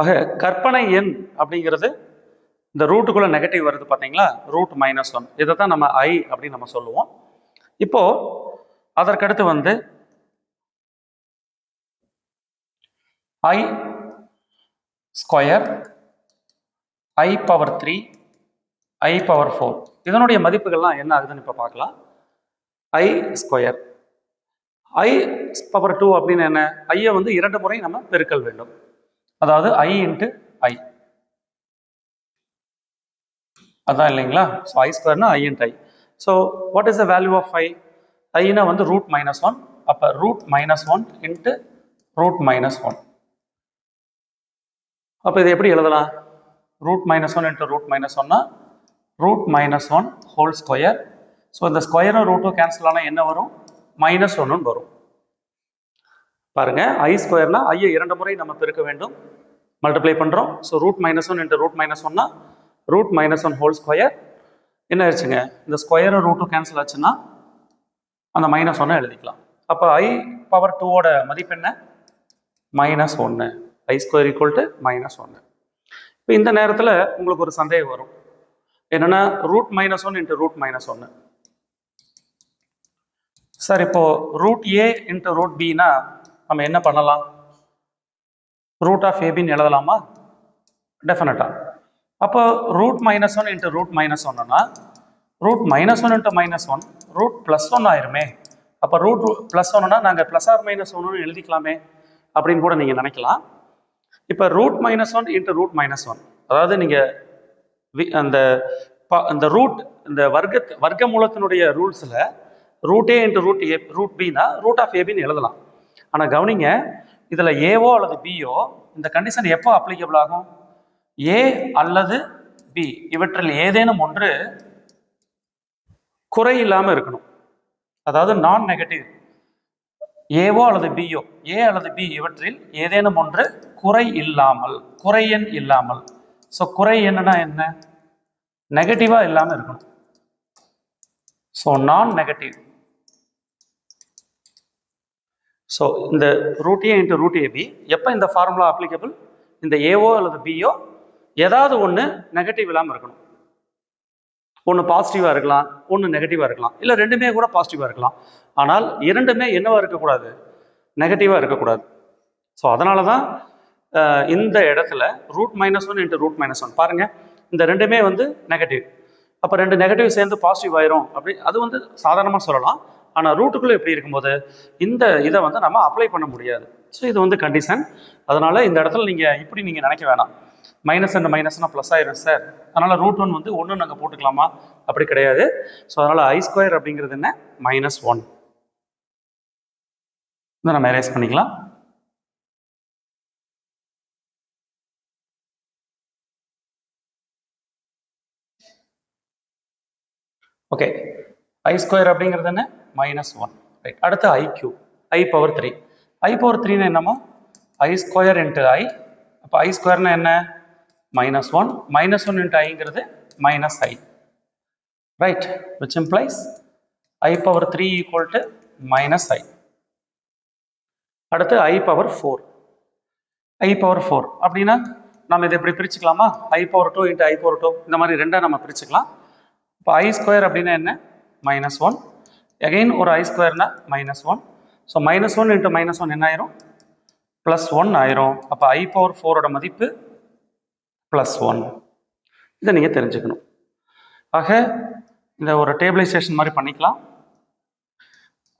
ஆக கற்பனை எண் அப்படிங்கிறது இந்த ரூட்டுக்குள்ள நெகட்டிவ் வருது பார்த்தீங்களா, ரூட் -1. இதை தான் நம்ம ஐ அப்படின்னு நம்ம சொல்லுவோம். இப்போ அதற்கடுத்து வந்து i square, i power 3, i power 4 இதனுடைய மதிப்புகள்லாம் என்ன ஆகுதுன்னு இப்போ பார்க்கலாம். ஐ ஸ்கொயர், ஐ பவர் 2 அப்படின்னு என்ன, ஐயை வந்து 2 முறை நம்ம பெருக்கல் வேண்டும். அதாவது ஐ இன்ட்டு ஐ, அதான் இல்லைங்களா. ஸோ ஐ ஸ்கொயர்னா i into i. So what is the value of i? ஐனா வந்து ரூட் -1. அப்போ ரூட் -1 இன்ட்டு ரூட் -1. அப்போ இதை எப்படி எழுதலாம்? ரூட் -1 இன்ட்டு ரூட் -1னா ரூட் -1 ஹோல் ஸ்கொயர். ஸோ இந்த ஸ்கொயரும் ரூட்டும் கேன்சல் ஆனால் என்ன வரும்? -1 வரும். பாருங்க, ஐ ஸ்கொயர்னா ஐயை 2 முறை நம்ம பெருக்க வேண்டும், மல்டிப்ளை பண்ணுறோம். ஸோ ரூட் -1 இன்ட்டு ரூட் -1னா ரூட் -1 ஹோல் ஸ்கொயர். என்ன ஆயிடுச்சுங்க, இந்த ஸ்கொயரும் ரூட்டும் கேன்சல் ஆச்சுன்னா அந்த -1 எழுதிக்கலாம். அப்போ ஐ பவர் 2ஓட மதிப்பு என்ன? -1. ஐ ஸ்கொயர் ஈக்குவல் டு -1. இப்போ இந்த நேரத்தில் உங்களுக்கு ஒரு சந்தேகம் வரும், என்னன்னா ரூட் -1 இன்ட்டு ரூட் -1. சார் இப்போ ரூட் ஏ இன்ட்டு ரூட் பின்னா நம்ம என்ன பண்ணலாம்? ரூட் ஆஃப் ஏபின்னு எழுதலாமா? டெஃபினட்டா. அப்போ ரூட் -1 இன்ட்டு ரூட் -1னா ரூட் -1 இன்ட்டு -1 ரூட் +1 ஆயிருமே. அப்போ ரூட் +1னா நாங்கள் ப்ளஸ் ஆர் -1 எழுதிக்கலாமே அப்படின்னு கூட நீங்கள் நினைக்கலாம். இப்போ ரூட் -1 இன்ட்டு ரூட் -1, அதாவது நீங்கள் அந்த ரூட், இந்த வர்க்க மூலத்தினுடைய ரூல்ஸில் ரூட் ஏ இன்ட்டு ரூட் பின்னா ரூட் ஆஃப் ஏபின்னு எழுதலாம். ஆனால் கவனிங்க, இதில் ஏவோ அல்லது பியோ இந்த கண்டிஷன் எப்போ அப்ளிகபிள் ஆகும்? ஏ அல்லது பி இவற்றில் ஏதேனும் ஒன்று குறை இல்லாமல் இருக்கணும். அதாவது நான் நெகட்டிவ். ஏவோ அல்லது பியோ, ஏ அல்லது பி இவற்றில் ஏதேனும் ஒன்று குறை இல்லாமல், குறை எண் இல்லாமல். ஸோ குறை எண்ணுனா என்ன? நெகட்டிவா இல்லாமல் இருக்கணும். ஸோ நான் நெகட்டிவ். ஸோ இந்த root A into root AB எப்போ இந்த ஃபார்முலா அப்ளிகபிள்? இந்த ஏவோ அல்லது பியோ ஏதாவது ஒன்று நெகட்டிவ் இல்லாமல் இருக்கணும். ஒன்று பாசிட்டிவாக இருக்கலாம், ஒன்று நெகட்டிவாக இருக்கலாம், இல்லை ரெண்டுமே கூட பாசிட்டிவாக இருக்கலாம். ஆனால் இரண்டுமே என்னவா இருக்கக்கூடாது? நெகட்டிவாக இருக்கக்கூடாது. ஸோ அதனால தான் இந்த இடத்துல ரூட் -1 இன்ட்டு ரூட் -1 பாருங்க, இந்த ரெண்டுமே வந்து நெகட்டிவ். அப்போ ரெண்டு நெகட்டிவ் சேர்ந்து பாசிட்டிவ் ஆயிரும் அப்படி, அது வந்து சாதாரணமாக சொல்லலாம். ஆனால் ரூட்டுக்குள்ளே எப்படி இருக்கும்போது இந்த இதை வந்து நம்ம அப்ளை பண்ண முடியாது. ஸோ இது வந்து கண்டிஷன். அதனால இந்த இடத்துல இப்படி நீங்கள் நினைக்க வேணாம், மைனஸ் அண்ட் மைனஸ்னா ப்ளஸ் ஆயிரும் சார், அதனால ரூட் 1 வந்து 1 நாங்கள் போட்டுக்கலாமா? அப்படி கிடையாது. ஸோ அதனால ஐ ஸ்கொயர் அப்படிங்கிறது என்ன? -1. இதை நம்ம எரேஸ் பண்ணிக்கலாம். ஓகே, ஐ ஸ்கொயர் அப்படிங்கிறது என்ன? -1. ரைட். அடுத்து i cube, i power 3. I power 3னா என்னமோ ஐ ஸ்கொயர் இன்ட்டு ஐ. அப்போ ஐ ஸ்கொயர்னா என்ன? -1. -1 இன்ட்டு ஐங்கிறது -i. Right, which implies i power 3 equal to -i. அடுத்து i power 4. i power 4 அப்படின்னா நம்ம இதை எப்படி பிரிச்சுக்கலாமா? i power 2 into i power 2 இந்த மாதிரி ரெண்டாக நம்ம பிரிச்சுக்கலாம். இப்போ ஐ ஸ்கொயர் அப்படின்னா என்ன? -1. அகெயின் ஒரு ஐ ஸ்கொயர்னா -1. ஸோ -1 இன்ட்டு -1 என்ன ஆயிரும்? +1 ஆயிரும். அப்போ ஐ பவர் 4ஓட மதிப்பு +1. இதை நீங்கள் தெரிஞ்சுக்கணும். ஆக இந்த ஒரு டேபிளைசேஷன் மாதிரி பண்ணிக்கலாம்.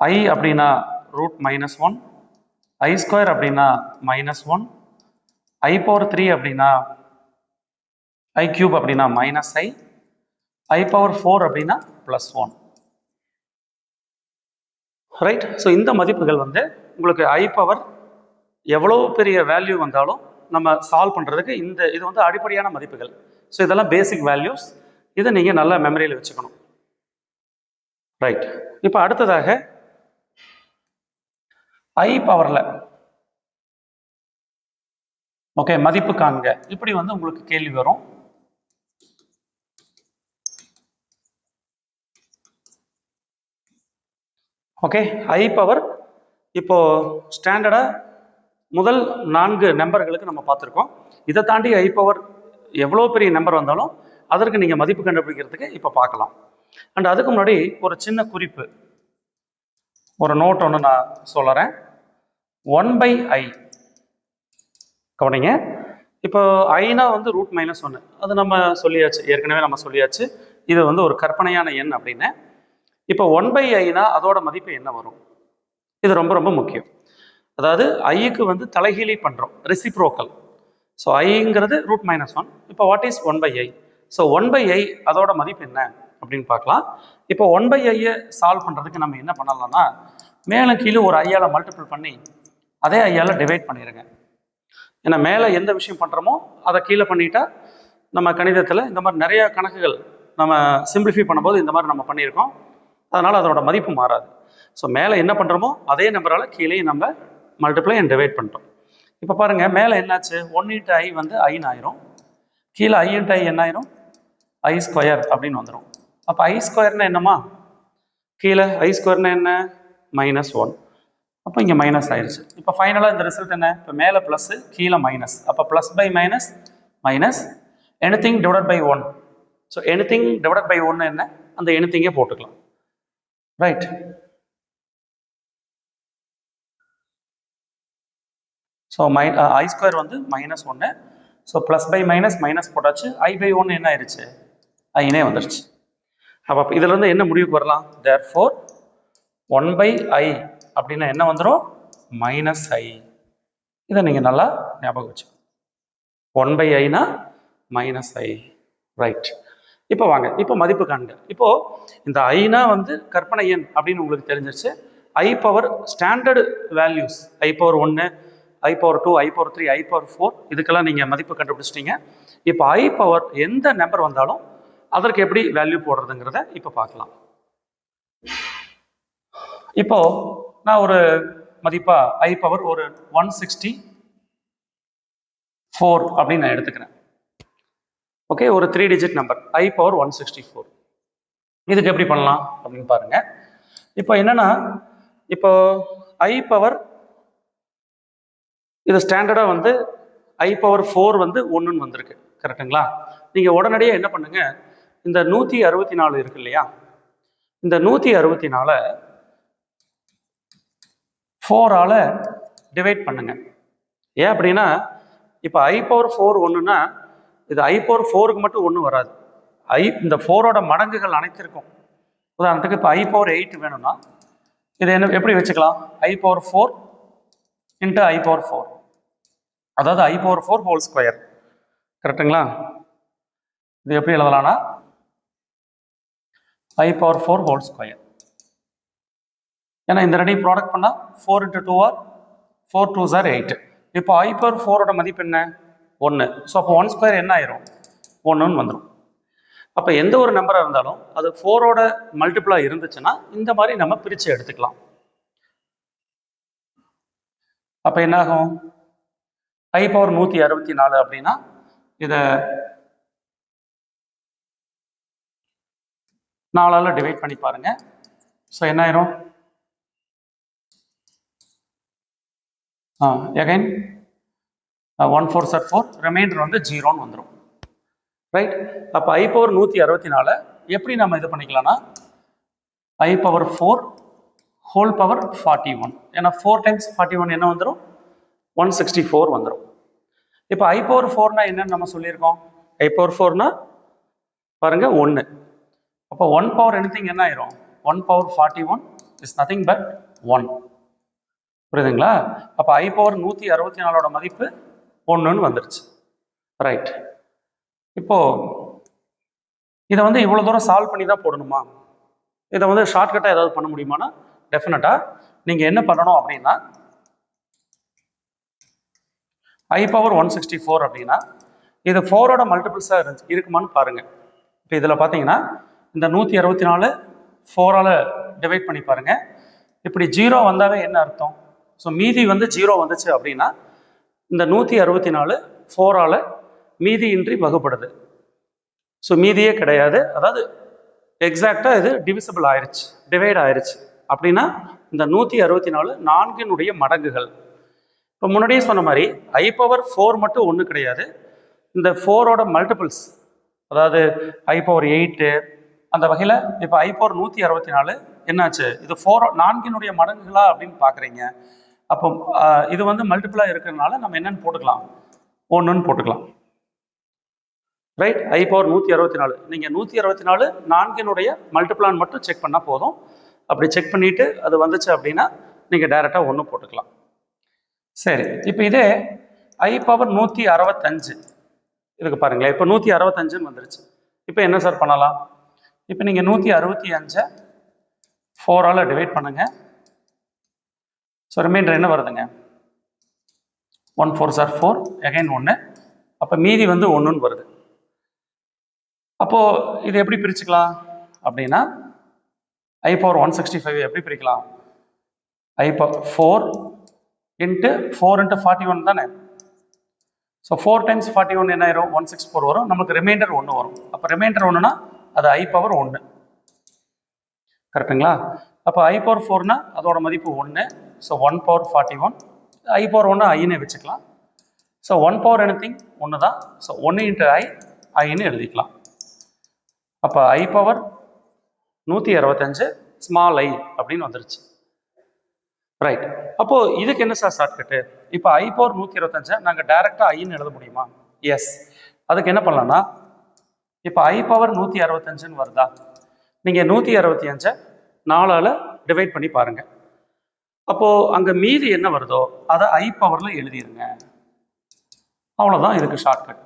ஐ அப்படின்னா ரூட் -1, ஐ ஸ்கொயர் அப்படின்னா -1, ஐ பவர் 3 அப்படின்னா ஐ கியூப் அப்படின்னா -i, ஐ பவர் 4 அப்படின்னா +1. ரைட். ஸோ இந்த மதிப்புகள் வந்து உங்களுக்கு ஐ பவர் எவ்வளோ பெரிய வேல்யூ வந்தாலும் நம்ம சால்வ் பண்ணுறதுக்கு இது வந்து அடிப்படையான மதிப்புகள். ஸோ இதெல்லாம் பேசிக் வேல்யூஸ். இதை நீங்கள் நல்லா மெமரியில் வச்சுக்கணும். ரைட். இப்போ அடுத்ததாக ஐ பவரில் ஓகே மதிப்பு காண்க, இப்படி வந்து உங்களுக்கு கேள்வி வரும். ஓகே, ஐ பவர் இப்போ ஸ்டாண்டர்டாக முதல் 4 நம்பர்களுக்கு நம்ம பார்த்துருக்கோம். இதை தாண்டி i பவர் எவ்வளோ பெரிய நம்பர் வந்தாலும் அதற்கு நீங்கள் மதிப்பு கண்டுபிடிக்கிறதுக்கு இப்போ பார்க்கலாம். அண்ட் அதுக்கு முன்னாடி ஒரு சின்ன குறிப்பு, ஒரு நோட் ஒன்று நான் சொல்லுறேன். 1/i கவனிங்க. இப்போ ஐனா வந்து √-1, அது நம்ம சொல்லியாச்சு, ஏற்கனவே நம்ம சொல்லியாச்சு. இது வந்து ஒரு கற்பனையான எண் அப்படின்னு. இப்போ 1/iனா அதோட மதிப்பு என்ன வரும்? இது ரொம்ப ரொம்ப முக்கியம். அதாவது ஐக்கு வந்து தலைகீழி பண்ணுறோம், ரெசிப்ரோக்கல். ஸோ ஐங்கிறது √-1. இப்போ what is 1/i? So 1/i அதோட மதிப்பு என்ன அப்படின்னு பார்க்கலாம். இப்போ 1/iயை சால்வ் பண்ணுறதுக்கு நம்ம என்ன பண்ணலாம்னா, மேலே கீழே ஒரு ஐயால் மல்டிபிள் பண்ணி அதே ஐயால் டிவைட் பண்ணிடுங்க. ஏன்னா மேலே எந்த விஷயம் பண்ணுறோமோ அதை கீழே பண்ணிட்டா, நம்ம கணிதத்தில் இந்த மாதிரி நிறைய கணக்குகள் நம்ம சிம்பிளிஃபை பண்ணும்போது இந்த மாதிரி நம்ம பண்ணியிருக்கோம். அதனால் அதோட மதிப்பு மாறாது. ஸோ மேலே என்ன பண்ணுறோமோ அதே நம்பரால் கீழே நம்ம மல்டிப்ளை அண்ட் டிவைட் பண்ணிட்டோம். இப்போ பாருங்கள், மேலே என்னாச்சு, 1 × i வந்து iன்னு ஆயிரும், கீழே i × i என்ன ஆயிரும், i² அப்படின்னு வந்துடும். அப்போ i² என்னம்மா, கீழே i² என்ன, -1. அப்போ இங்கே மைனஸ் ஆயிடுச்சு. இப்போ ஃபைனலாக இந்த ரிசல்ட் என்ன, இப்போ மேலே ப்ளஸ்ஸு கீழே மைனஸ். அப்போ +/- minus anything divided by 1. So anything divided by 1 என்ன, அந்த anything-ஏ போட்டுக்கலாம். ரைட். ஸோ i² வந்து -1. ஸோ +/- மைனஸ் போட்டாச்சு. i/1 என்ன ஆயிடுச்சு, ஐனே வந்துடுச்சு. அப்போ இதுலேருந்து என்ன முடிவுக்கு வரலாம், therefore 1/i அப்படின்னா என்ன வந்துடும், -i. இதை நீங்கள் நல்லா ஞாபகம் வச்சுக்கோங்க. 1/iனா -i. ரைட். இப்போ வாங்க, இப்போ மதிப்பு காண்க. இப்போ இந்த ஐனா வந்து கற்பனை எண் அப்படின்னு உங்களுக்கு தெரிஞ்சிருச்சு. i power standard values, i power 1, i power 2, i power 3, i power 4, இதுக்கெல்லாம் நீங்கள் மதிப்பு கண்டுபிடிச்சிட்டீங்க. இப்போ i பவர் எந்த நம்பர் வந்தாலும் அதற்கு எப்படி வேல்யூ போடுறதுங்கிறத இப்போ பார்க்கலாம். இப்போ நான் ஒரு மதிப்பா i பவர் ஒரு 164 அப்படின்னு நான் எடுத்துக்கிறேன். ஓகே, ஒரு 3 டிஜிட் நம்பர் i பவர் 164. இதுக்கு எப்படி பண்ணலாம் அப்படின்னு பாருங்க. இப்போ என்னன்னா, இப்போ i பவர் இது ஸ்டாண்டர்டா வந்து i பவர் 4 வந்து 1ன்னு வந்திருக்கு, கரெக்டுங்களா? நீங்க உடனடியாக என்ன பண்ணுங்க, இந்த 164 இருக்கு இல்லையா, இந்த 164 4ஆல் டிவைட் பண்ணுங்க. ஏன் அப்படின்னா, இப்போ i பவர் 4 1ன்னா இது i பவர் 4க்கு மட்டும் 1 வராது, இந்த 4ஓட மடங்குகள் அனைத்திற்கும். உதாரணத்துக்கு இப்போ i பவர் 8 வேணும்னா இதை என்ன எப்படி வச்சுக்கலாம், i பவர் 4 × i பவர் 4, அதாவது i பவர் 4 ஹோல் ஸ்கொயர், கரெக்டுங்களா? இது எப்படி எழுதலாம்னா i பவர் 4 ஹோல் ஸ்கொயர். ஏன்னா இந்த ரெடி ப்ராடக்ட் பண்ணால் 4 × 2 ஆர் 4 2s are 8. இப்போ i பவர் 4ஓட மதிப்பு என்ன, 1. ஸோ அப்போ 1² என்ன ஆயிரும், 1ன்னு வந்துடும். அப்போ எந்த ஒரு நம்பராக இருந்தாலும் அது 4ஓட மல்டிபிளாக இருந்துச்சுன்னா இந்த மாதிரி நம்ம பிரித்து எடுத்துக்கலாம். அப்போ என்னாகும், i பவர் 164 அப்படின்னா இதை 4ஆல் டிவைட் பண்ணி பாருங்க. ஸோ என்ன ஆயிரும், again 1 4s are 4, ரிமைண்டர் வந்து 0ன்னு வந்துடும். ரைட். அப்போ i பவர் 164 எப்படி நம்ம இது பண்ணிக்கலாம்னா, i பவர் 4 ஹோல் பவர் 41. ஏன்னா 4 × 41 என்ன வந்துடும், 164 வந்துடும். இப்போ i பவர் 4னா என்னன்னு நம்ம சொல்லியிருக்கோம், i பவர் 4னா பாருங்க 1. அப்போ 1 பவர் anything என்ன ஆயிரும், 1 பவர் 41 இஸ் நத்திங் பட் 1. புரியுதுங்களா? அப்போ i பவர் 164ஓட மதிப்பு 1ன்னு வந்துருச்சு. ரைட். இப்போ இதை வந்து இவ்வளோ தூரம் சால்வ் பண்ணி தான் போடணுமா, இதை வந்து ஷார்ட்கட்டாக ஏதாவது பண்ண முடியுமானா, டெஃபினட்டாக நீங்கள் என்ன பண்ணணும் அப்படின்னா, i பவர் 164 அப்படின்னா இது 4ஓட மல்டிபிள்ஸாக இருக்குமான்னு பாருங்கள். இப்போ இதில் பார்த்தீங்கன்னா இந்த 164 4ஆல் டிவைட் பண்ணி பாருங்கள். இப்படி 0 வந்தாவே என்ன அர்த்தம், ஸோ மீதி வந்து 0 வந்துச்சு அப்படின்னா இந்த 164 4ஆல் மீதியின்றி வகுப்படுது. ஸோ மீதியே கிடையாது, அதாவது எக்ஸாக்டாக இது டிவிசிபிள் ஆயிடுச்சு, டிவைட் ஆயிடுச்சு. அப்படின்னா இந்த 164 4னுடைய மடங்குகள். இப்போ முன்னாடியே சொன்ன மாதிரி I பவர் 4 மட்டும் ஒன்று கிடையாது. இந்த 4ஓட மல்டிபிள்ஸ், அதாவது I பவர் 8 அந்த வகையில் இப்போ I பவர் 164 என்னாச்சு, இது 4 மடங்குகளா அப்படின்னு பார்க்குறீங்க. அப்போ இது வந்து மல்டிபிளாக இருக்கிறதுனால நம்ம என்னன்னு போட்டுக்கலாம், 1ன்னு போட்டுக்கலாம். ரைட். I பவர் 164, நீங்கள் 164 4 மல்டிபிளான்னு மட்டும் செக் பண்ணால் போதும். அப்படி செக் பண்ணிவிட்டு அது வந்துச்சு அப்படின்னா நீங்கள் டைரெக்டாக 1 போட்டுக்கலாம். சரி, இப்போ இதே I பவர் 165 இதுக்கு பாருங்களேன். இப்போ 165ன்னு வந்துருச்சு. இப்போ என்ன சார் பண்ணலாம், இப்போ நீங்கள் 165 4ஆல் டிவைட் பண்ணுங்க. ஸோ ரிமைண்டர் என்ன வருதுங்க, 1 4 சார் 4, அகைன் 1, அப்போ மீதி வந்து 1ன்னு வருது. அப்போது இது எப்படி பிரிச்சுக்கலாம் அப்படின்னா I பவர் 165 எப்படி பிரிக்கலாம், I பவர் 4 இன்ட்டு 4 இன்ட்டு 41 தானே. ஸோ 4 டைம்ஸ் 41 என்ன ஆயிரும், 164 வரும். நமக்கு ரிமைண்டர் 1 வரும். அப்போ ரிமைண்டர் 1னா அது I பவர் 1, கரெக்டுங்களா. அப்போ I பவர் 4னா அதோட மதிப்பு 1. ஸோ 1 பவர் 41, I பவர் 1 ஐன்னு வச்சுக்கலாம். ஸோ 1 பவர் எனிதிங் 1 தான். ஸோ 1 இன்ட்டு ஐன்னு எழுதிக்கலாம். அப்போ I பவர் 165 ஸ்மால் I அப்படின்னு வந்துருச்சு. ரைட். அப்போது இதுக்கு என்ன சார் ஷார்ட்கட்டு, இப்போ I பவர் 125 நாங்கள் டைரெக்டாக ஐன்னு எழுத முடியுமா? எஸ். அதுக்கு என்ன பண்ணலாம்னா, இப்போ I பவர் 165ன்னு வருதா, நீங்கள் 165 4ஆல் டிவைட் பண்ணி பாருங்கள். அப்போது அங்கே மீதி என்ன வருதோ அதை I பவரில் எழுதிடுங்க. அவ்வளோதான் இதுக்கு ஷார்ட்கட்.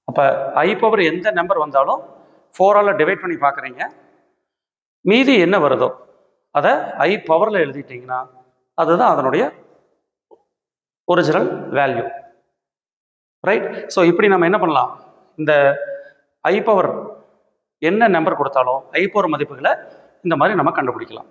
அப்போ I பவர் எந்த நம்பர் வந்தாலும் 4ஆல் டிவைட் பண்ணி பார்க்குறீங்க, மீதி என்ன வருதோ அதை I பவரில் எழுதிட்டிங்கன்னா அதுதான் அதனுடைய ஒரிஜினல் வேல்யூ. ரைட். ஸோ இப்படி நம்ம என்ன பண்ணலாம், இந்த I பவர் என்ன நம்பர் கொடுத்தாலும் I பவர் மதிப்புகளை இந்த மாதிரி நம்ம கண்டுபிடிக்கலாம்.